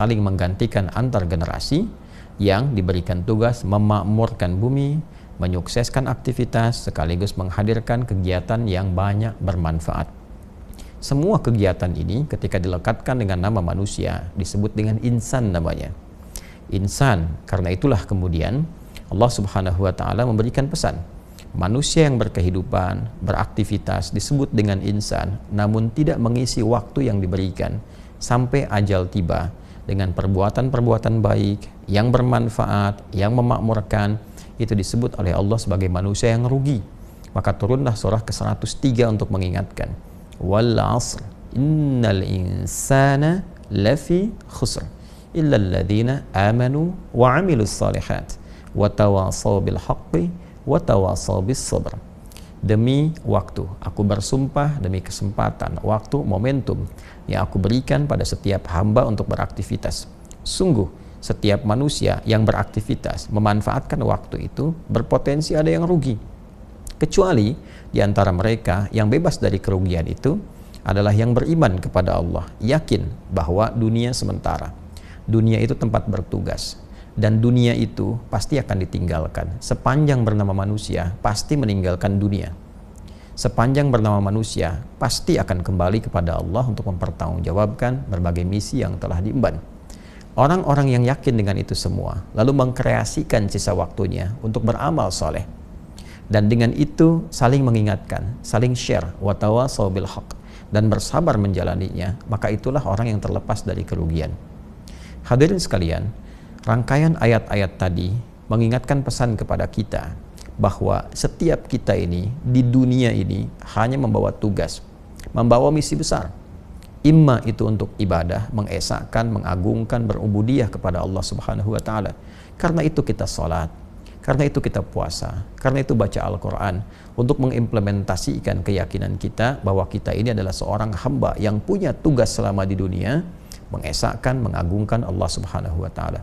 saling menggantikan antar generasi yang diberikan tugas memakmurkan bumi, menyukseskan aktivitas, sekaligus menghadirkan kegiatan yang banyak bermanfaat. Semua kegiatan ini ketika dilekatkan dengan nama manusia disebut dengan insan namanya. Insan, karena itulah kemudian Allah Subhanahu wa Ta'ala memberikan pesan. Manusia yang berkehidupan, beraktivitas disebut dengan insan, namun tidak mengisi waktu yang diberikan sampai ajal tiba dengan perbuatan-perbuatan baik yang bermanfaat, yang memakmurkan, itu disebut oleh Allah sebagai manusia yang rugi. Maka turunlah surah ke-103 untuk mengingatkan, wal 'asr innal insana lafi khusr illa alladziina amanu wa 'amilus shalihat wa tawasaw bil haqqi wa tawasaw bis sabr. Demi waktu, aku bersumpah, demi kesempatan, waktu, momentum yang aku berikan pada setiap hamba untuk beraktivitas. Sungguh, setiap manusia yang beraktivitas memanfaatkan waktu itu berpotensi ada yang rugi. Kecuali di antara mereka yang bebas dari kerugian itu adalah yang beriman kepada Allah, yakin bahwa dunia sementara. Dunia itu tempat bertugas. Dan dunia itu pasti akan ditinggalkan. Sepanjang bernama manusia, pasti meninggalkan dunia. Sepanjang bernama manusia, pasti akan kembali kepada Allah untuk mempertanggungjawabkan berbagai misi yang telah diemban. Orang-orang yang yakin dengan itu semua, lalu mengkreasikan sisa waktunya untuk beramal soleh. Dan dengan itu saling mengingatkan, saling share, wa tawasaw bil haqq, dan bersabar menjalaninya, maka itulah orang yang terlepas dari kerugian. Hadirin sekalian, rangkaian ayat-ayat tadi mengingatkan pesan kepada kita bahwa setiap kita ini di dunia ini hanya membawa tugas, membawa misi besar. Imma itu untuk ibadah, mengesahkan, mengagungkan, berubudiyah kepada Allah Subhanahu wa Ta'ala. Karena itu kita sholat, karena itu kita puasa, karena itu baca Al-Quran, untuk mengimplementasikan keyakinan kita bahwa kita ini adalah seorang hamba yang punya tugas selama di dunia, mengesahkan, mengagungkan Allah Subhanahu wa Ta'ala.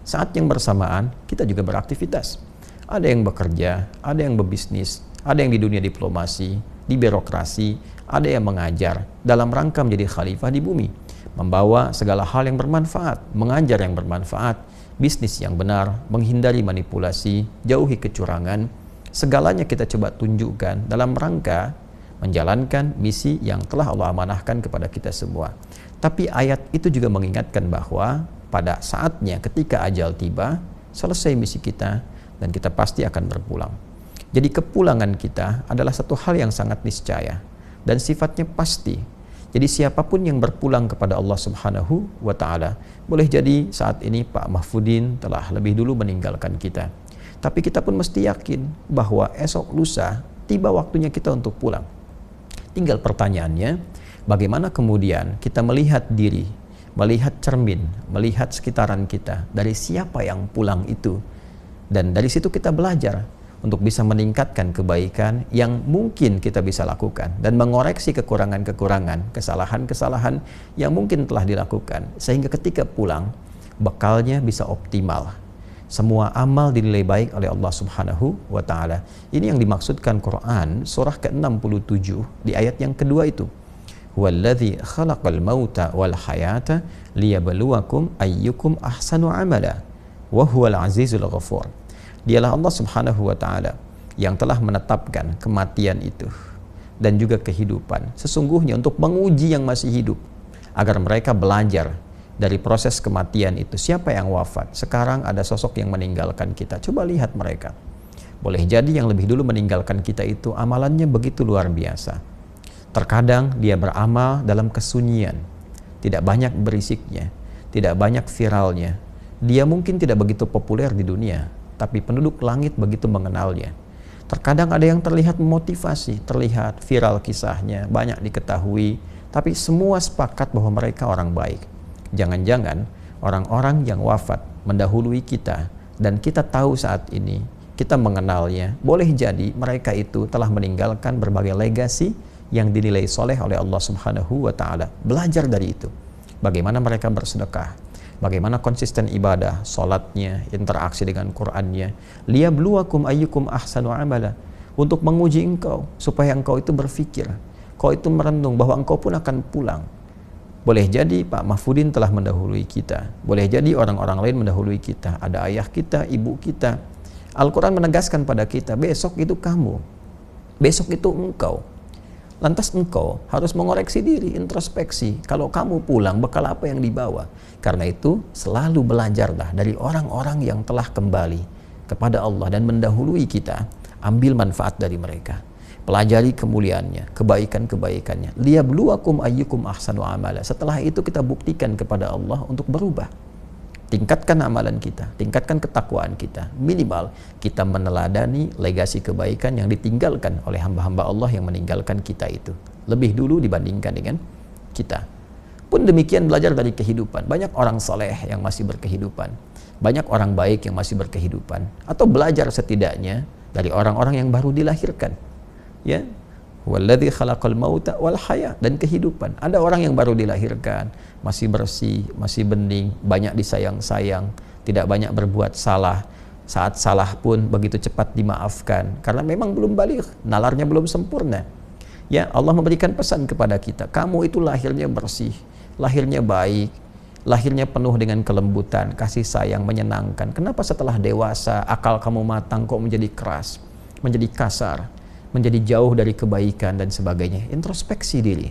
Saat yang bersamaan, kita juga beraktivitas. Ada yang bekerja, ada yang berbisnis, ada yang di dunia diplomasi, di birokrasi, ada yang mengajar dalam rangka menjadi khalifah di bumi, membawa segala hal yang bermanfaat, mengajar yang bermanfaat, bisnis yang benar, menghindari manipulasi, jauhi kecurangan. Segalanya kita coba tunjukkan dalam rangka menjalankan misi yang telah Allah amanahkan kepada kita semua. Tapi ayat itu juga mengingatkan bahwa pada saatnya ketika ajal tiba, selesai misi kita dan kita pasti akan berpulang. Jadi kepulangan kita adalah satu hal yang sangat niscaya dan sifatnya pasti. Jadi siapapun yang berpulang kepada Allah Subhanahu wa Ta'ala, boleh jadi saat ini Pak Mahfudin telah lebih dulu meninggalkan kita, tapi kita pun mesti yakin bahwa esok lusa tiba waktunya kita untuk pulang. Tinggal pertanyaannya, bagaimana kemudian kita melihat diri, melihat cermin, melihat sekitaran kita, dari siapa yang pulang itu, dan dari situ kita belajar untuk bisa meningkatkan kebaikan yang mungkin kita bisa lakukan dan mengoreksi kekurangan-kekurangan, kesalahan-kesalahan yang mungkin telah dilakukan, sehingga ketika pulang bekalnya bisa optimal. Semua amal dinilai baik oleh Allah Subhanahu wa Ta'ala. Ini yang dimaksudkan Quran surah ke-67 di ayat yang kedua itu. Huwallazi khalaqal mauta wal hayata liyabluwakum ayyukum ahsanu amala wa huwal azizul ghafur. Dialah Allah Subhanahu wa Ta'ala yang telah menetapkan kematian itu dan juga kehidupan sesungguhnya untuk menguji yang masih hidup, agar mereka belajar dari proses kematian itu. Siapa yang wafat? Sekarang ada sosok yang meninggalkan kita. Coba lihat mereka. Boleh jadi yang lebih dulu meninggalkan kita itu amalannya begitu luar biasa. Terkadang dia beramal dalam kesunyian, tidak banyak berisiknya, tidak banyak viralnya. Dia mungkin tidak begitu populer di dunia, tapi penduduk langit begitu mengenalnya. Terkadang ada yang terlihat memotivasi, terlihat viral kisahnya, banyak diketahui, tapi semua sepakat bahwa mereka orang baik. Jangan-jangan orang-orang yang wafat mendahului kita dan kita tahu saat ini, kita mengenalnya, boleh jadi mereka itu telah meninggalkan berbagai legasi yang dinilai soleh oleh Allah Subhanahu wa Ta'ala. Belajar dari itu, bagaimana mereka bersedekah, bagaimana konsisten ibadah, sholatnya, interaksi dengan Qur'annya. Liyabluwakum ayyukum ahsanu amala, untuk menguji engkau, supaya engkau itu berpikir, engkau itu merenung bahwa engkau pun akan pulang. Boleh jadi Pak Mahfudin telah mendahului kita. Boleh jadi orang-orang lain mendahului kita. Ada ayah kita, ibu kita. Al-Quran menegaskan pada kita, besok itu kamu. Besok itu engkau. Lantas engkau harus mengoreksi diri, introspeksi. Kalau kamu pulang, bekal apa yang dibawa? Karena itu, selalu belajarlah dari orang-orang yang telah kembali kepada Allah dan mendahului kita. Ambil manfaat dari mereka. Pelajari kemuliaannya, kebaikan-kebaikannya. Liyabluwakum ayyukum ahsanu amala. Setelah itu kita buktikan kepada Allah untuk berubah. Tingkatkan amalan kita, tingkatkan ketakwaan kita. Minimal kita meneladani legasi kebaikan yang ditinggalkan oleh hamba-hamba Allah yang meninggalkan kita itu. Lebih dulu dibandingkan dengan kita. Pun demikian belajar dari kehidupan. Banyak orang soleh yang masih berkehidupan. Banyak orang baik yang masih berkehidupan. Atau belajar setidaknya dari orang-orang yang baru dilahirkan. Ya, walladzi khalaqal mauta wal haya, dan kehidupan. Ada orang yang baru dilahirkan, masih bersih, masih bening, banyak disayang-sayang, tidak banyak berbuat salah. Saat salah pun begitu cepat dimaafkan karena memang belum baligh, nalarnya belum sempurna. Ya, Allah memberikan pesan kepada kita, kamu itu lahirnya bersih, lahirnya baik, lahirnya penuh dengan kelembutan, kasih sayang, menyenangkan. Kenapa setelah dewasa, akal kamu matang kok menjadi keras, menjadi kasar, menjadi jauh dari kebaikan dan sebagainya? Introspeksi diri.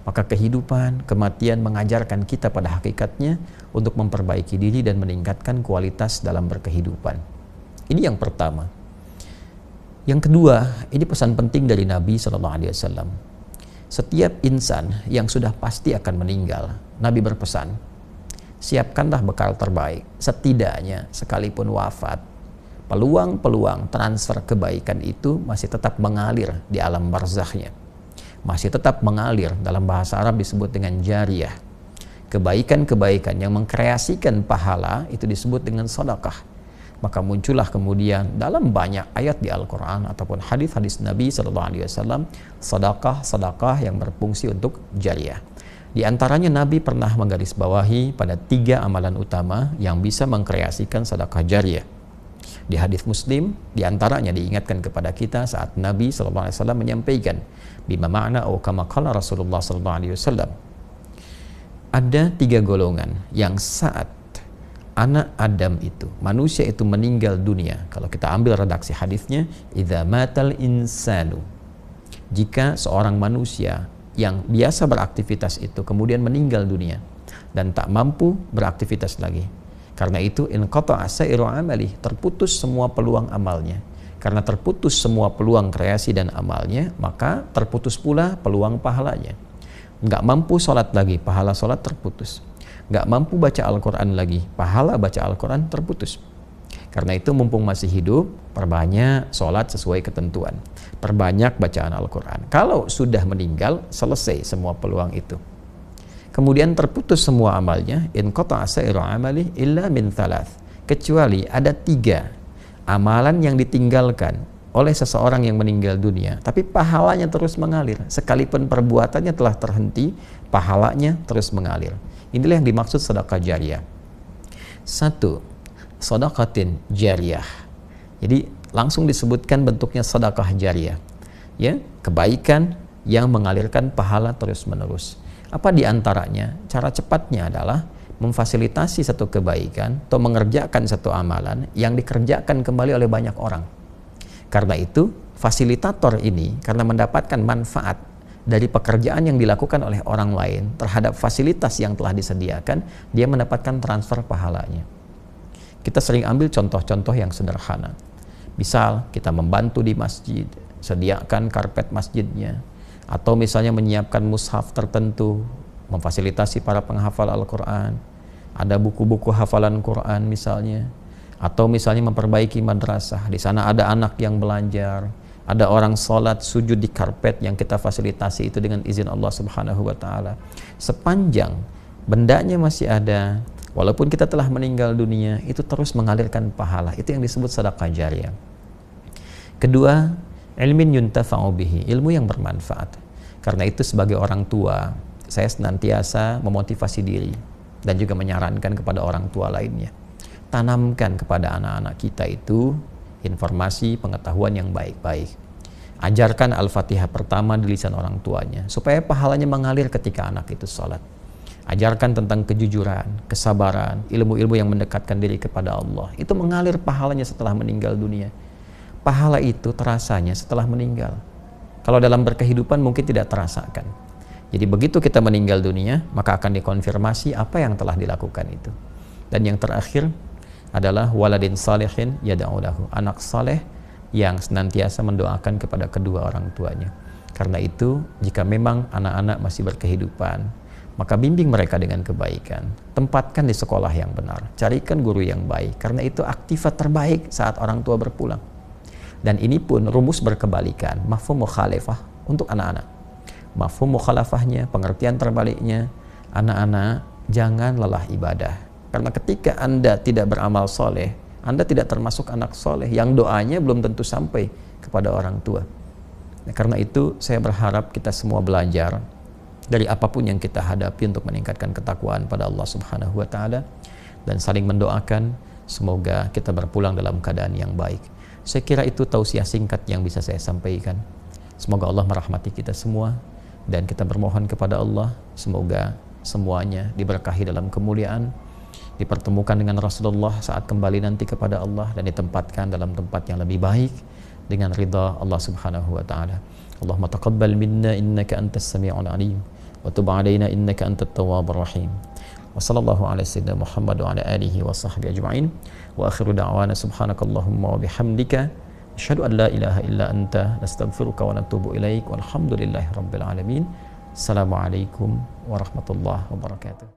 Maka kehidupan, kematian mengajarkan kita pada hakikatnya untuk memperbaiki diri dan meningkatkan kualitas dalam berkehidupan. Ini yang pertama. Yang kedua, ini pesan penting dari Nabi SAW. Setiap insan yang sudah pasti akan meninggal, Nabi berpesan, siapkanlah bekal terbaik. Setidaknya sekalipun wafat, peluang-peluang transfer kebaikan itu masih tetap mengalir di alam barzakhnya. Masih tetap mengalir, dalam bahasa Arab disebut dengan jariyah. Kebaikan-kebaikan yang mengkreasikan pahala itu disebut dengan sedekah. Maka muncullah kemudian dalam banyak ayat di Al-Quran ataupun hadis-hadis Nabi SAW, sedekah-sedekah yang berfungsi untuk jariyah. Di antaranya Nabi pernah menggarisbawahi pada 3 amalan utama yang bisa mengkreasikan sedekah jariyah. Di hadis Muslim, diantaranya diingatkan kepada kita saat Nabi SAW menyampaikan, bima ma'na au kama qala Rasulullah SAW. Ada 3 golongan yang saat anak Adam itu, manusia itu meninggal dunia. Kalau kita ambil redaksi hadisnya, idza matal insanu, jika seorang manusia yang biasa beraktivitas itu kemudian meninggal dunia dan tak mampu beraktivitas lagi. Karena itu inqata'a sa'iru amali, terputus semua peluang amalnya. Karena terputus semua peluang kreasi dan amalnya, maka terputus pula peluang pahalanya. Nggak mampu sholat lagi, pahala sholat terputus. Nggak mampu baca Al-Quran lagi, pahala baca Al-Quran terputus. Karena itu mumpung masih hidup, perbanyak sholat sesuai ketentuan, perbanyak bacaan Al-Quran. Kalau sudah meninggal, selesai semua peluang itu. Kemudian terputus semua amalnya, in qata'a sa'iru amali illa min thalath, kecuali ada 3 amalan yang ditinggalkan oleh seseorang yang meninggal dunia, tapi pahalanya terus mengalir. Sekalipun perbuatannya telah terhenti, pahalanya terus mengalir. Inilah yang dimaksud sedekah jariyah. 1. Sedekatin jariyah. Jadi langsung disebutkan bentuknya sedekah jariyah. Ya, kebaikan yang mengalirkan pahala terus-menerus. Apa diantaranya? Cara cepatnya adalah memfasilitasi satu kebaikan atau mengerjakan satu amalan yang dikerjakan kembali oleh banyak orang. Karena itu, fasilitator ini karena mendapatkan manfaat dari pekerjaan yang dilakukan oleh orang lain terhadap fasilitas yang telah disediakan, dia mendapatkan transfer pahalanya. Kita sering ambil contoh-contoh yang sederhana. Misal, kita membantu di masjid, sediakan karpet masjidnya, atau misalnya menyiapkan mushaf tertentu, memfasilitasi para penghafal Al-Quran, ada buku-buku hafalan Quran misalnya, atau misalnya memperbaiki madrasah, di sana ada anak yang belajar, ada orang sholat sujud di karpet yang kita fasilitasi itu dengan izin Allah Subhanahu wa Ta'ala. Sepanjang bendanya masih ada, walaupun kita telah meninggal dunia, itu terus mengalirkan pahala. Itu yang disebut sedekah jariyah. Kedua, ilmin yuntafa'u bihi, ilmu yang bermanfaat. Karena itu sebagai orang tua, saya senantiasa memotivasi diri dan juga menyarankan kepada orang tua lainnya. Tanamkan kepada anak-anak kita itu informasi pengetahuan yang baik-baik. Ajarkan Al-Fatihah pertama di lisan orang tuanya supaya pahalanya mengalir ketika anak itu sholat. Ajarkan tentang kejujuran, kesabaran, ilmu-ilmu yang mendekatkan diri kepada Allah. Itu mengalir pahalanya setelah meninggal dunia. Pahala itu terasanya setelah meninggal. Kalau dalam berkehidupan mungkin tidak terasakan. Jadi begitu kita meninggal dunia, maka akan dikonfirmasi apa yang telah dilakukan itu. Dan yang terakhir adalah waladin salihin yad'u lahu, anak saleh yang senantiasa mendoakan kepada kedua orang tuanya. Karena itu, jika memang anak-anak masih berkehidupan, maka bimbing mereka dengan kebaikan. Tempatkan di sekolah yang benar. Carikan guru yang baik. Karena itu aktifat terbaik saat orang tua berpulang. Dan ini pun rumus berkebalikan. Mafhum mukhalafah untuk anak-anak. Mafhum mukhalafahnya, pengertian terbaliknya, anak-anak jangan lelah ibadah. Karena ketika Anda tidak beramal soleh, Anda tidak termasuk anak soleh yang doanya belum tentu sampai kepada orang tua. Nah, karena itu saya berharap kita semua belajar dari apapun yang kita hadapi untuk meningkatkan ketakwaan pada Allah Subhanahu wa taala dan saling mendoakan semoga kita berpulang dalam keadaan yang baik. Saya kira itu tausiah singkat yang bisa saya sampaikan. Semoga Allah merahmati kita semua dan kita bermohon kepada Allah semoga semuanya diberkahi dalam kemuliaan, dipertemukan dengan Rasulullah saat kembali nanti kepada Allah dan ditempatkan dalam tempat yang lebih baik dengan ridha Allah Subhanahu wa taala. Allahumma taqabbal minna innaka antas sami'ul alim wa tub 'alaina innaka antat tawwabur rahim. Wa sallallahu ala sayyidina Muhammad wa ala alihi wa sahbihi ajma'in. Wa akhiru da'wana subhanakallahumma wa bihamdika asyhadu an la ilaha illa anta nastaghfiruka wa natubu ilaik. Walhamdulillahi rabbil alamin. Assalamualaikum warahmatullahi wabarakatuh.